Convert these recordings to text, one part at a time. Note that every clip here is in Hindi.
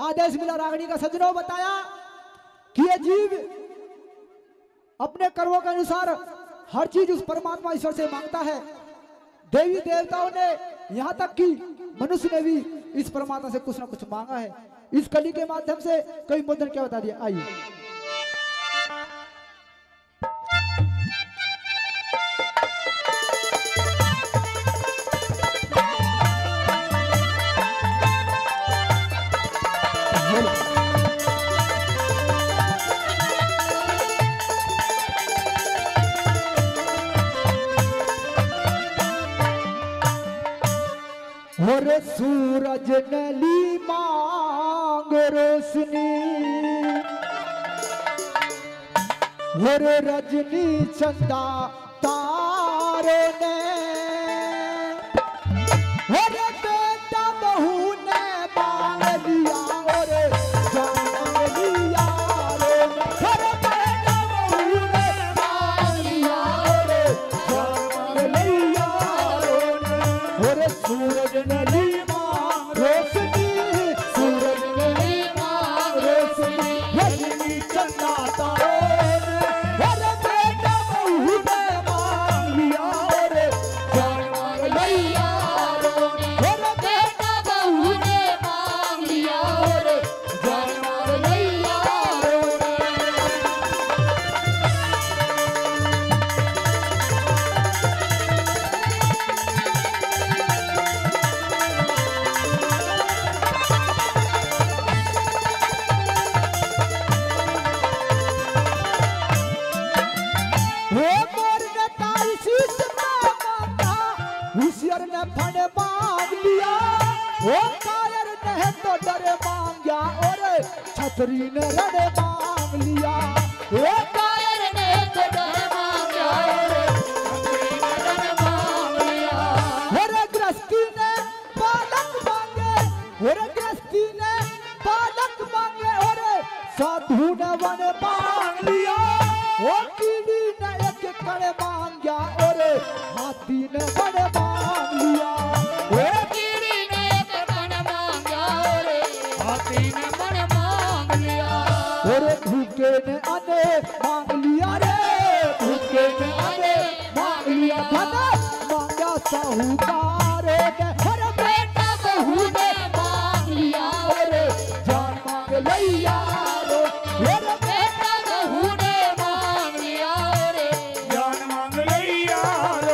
आदेश मिला रागणी का सज्जनों बताया कि ये जीव अपने कर्मों के अनुसार हर चीज उस परमात्मा ईश्वर से मांगता है। देवी देवताओं ने यहाँ तक कि मनुष्य ने भी इस परमात्मा से कुछ ना कुछ मांगा है। इस कली के माध्यम से कई मुद्दन क्या बता दिया, आइए। और सूरज नली मांग रोशनी और रजनी चंदा तारे ने और बेटा बहू ने मांग लिया और जान लिया रे और बेटा बहू ने मांग लिया और जान लिया रे और सूरज नली मांग रोशनी सूरज नली मांग रोशनी रजनी चंदा तारे और बेटा बहू ने मांग लिया और जान लिया और बेटा बहू ने मांग लिया और जान लिया। ईश्वर ने फण मांग लिया वो कायर ने तो डरे मांग गया और छतरी ने रड़े मांग लिया वो कायर ने तो डरे मांग गया और छतरी ने रड़े मांग लिया और गृहस्थी ने बालक मांगे और गृहस्थी ने बालक मांगे और साधु ने वन मांग लिया वो कीड़ी ने एक कण मांग गया और हाथी ने बड़े मांग लिया वो कीड़ी ने एक कण मांग गया और हाथी ने बड़े मांग लिया और भूखे ने अने मांग लिया रे भूखे ने अने मांग लिया धन मांगा साहूकार ने और बेटा बहू ने मांग लिया और जान मांग लिया और बेटा बहू ने मांग लिया और जान मांग लिया और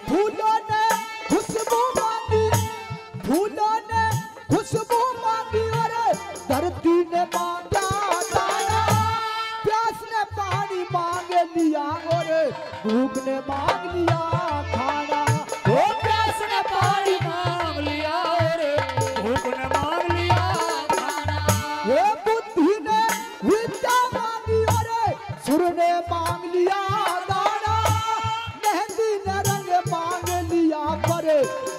फूलों ने खुशबू मांगी फूलों ने खुशबू मांगी और धरती ने मांगा दाना प्यास ने पानी मांग लिया और भूख ने मांग लिया खाना वो प्यास ने पानी मांग लिया और भूख ने मांग लिया खाना वो बुद्धि ने विद्या मांगी और सुर ने मांग लिया दाना मेहंदी ने रंग मांग लिया पर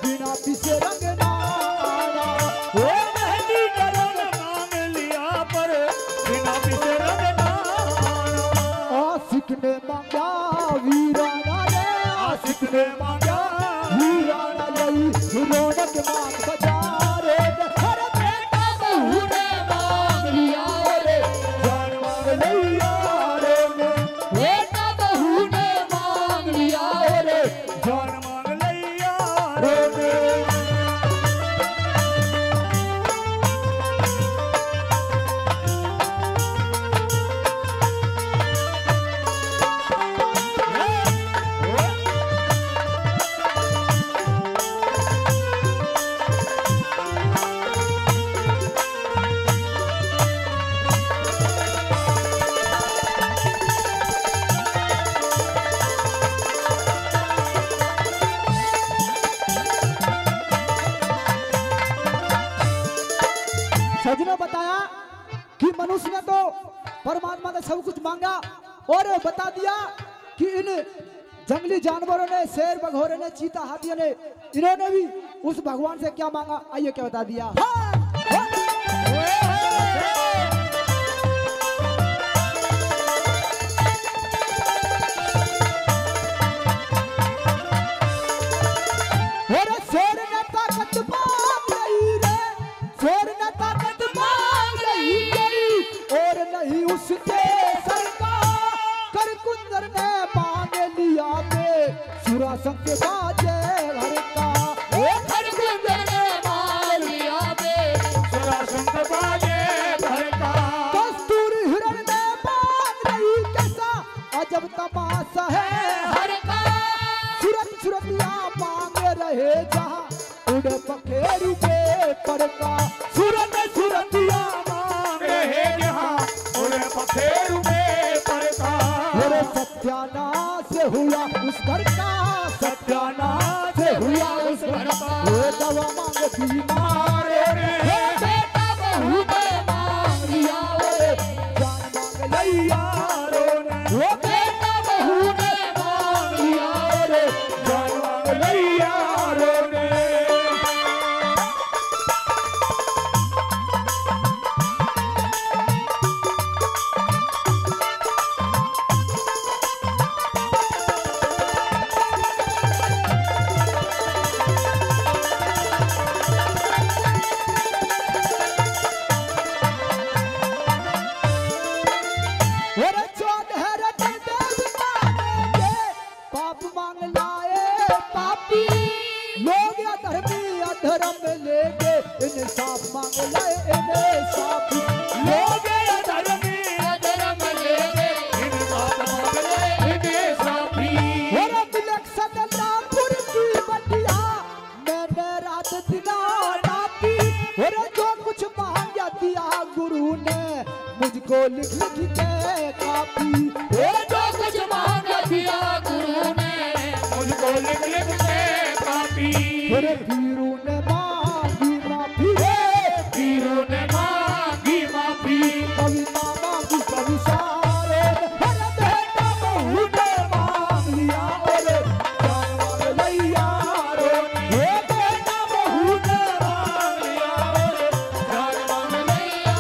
बिना पीछे रंग ना आना वो मेहंदी ने रंग मांग लिया पर बिना पीछे रंग ना आना आशिक ने मांगा वीराना रे आशिक ने बताया कि मनुष्य ने तो परमात्मा ने सब कुछ मांगा और बता दिया कि इन जंगली जानवरों ने, शेर बघोरे ने, चीता हाथियों ने, इन्होंने भी उस भगवान से क्या मांगा। आइए क्या बता दिया। शेर ने ताकत मांग रही रे, शेर ने ताकत मांग रही और नहीं उसके सर का कर कुंदर ने मांग लिया बे सुरासंग के बाजे घर का। कर कुंदर ने मांग लिया बे सुरासंग के बाजे घर का। कस्तूरी हिरण ने मांग रही कैसा अजब तमाशा है हर का। सूरत सूरतिया मांग रहे जहाँ उड़े पखेरु के पर का। सूरत सूरतिया मांग रहे जहाँ उड़े पखेरु के पर का। मेरे सत्यानाश हुआ उस घर का, सत्यानाश हुआ उस घर का। ये दवा मांग बीमार हे बेटा बहू ने मांग लिया रे जान मांग लैया वो बेटा बहू ने मांग लिया रे जान मांग लिया रे। पाप मांग लाए पापी लोग या धर्मी या धर्म लेके इंसाफ मांग लाए इंसाफ लोग या धर्मी या धर्म लेके इंसाफ मांग लाए इंसाफ भी। और बिलक सदनापुर की बटिया मैंने रात दिना नापी और जो कुछ मांगा दिया गुरु ने मुझको लिख लिख के कापी। जो कुछ मांग दिया गुरु ने मुझको लिख लिख के कापी। मेरे पीरू ने मांगी माफी पीरू ने मांगी माफी। कविता मांगी कवि सारे हर बेटा बहू ने मांग लिया ओरे जान मांग लैया रो। ये बेटा बहू ने मांग लिया रे जान मांग लिया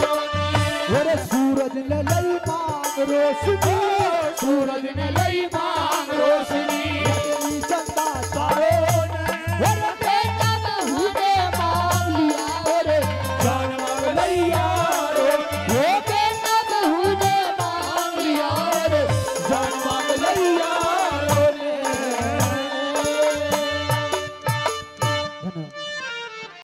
रे। मेरे सूरज ने लई मांग रोशनी, सूरज ने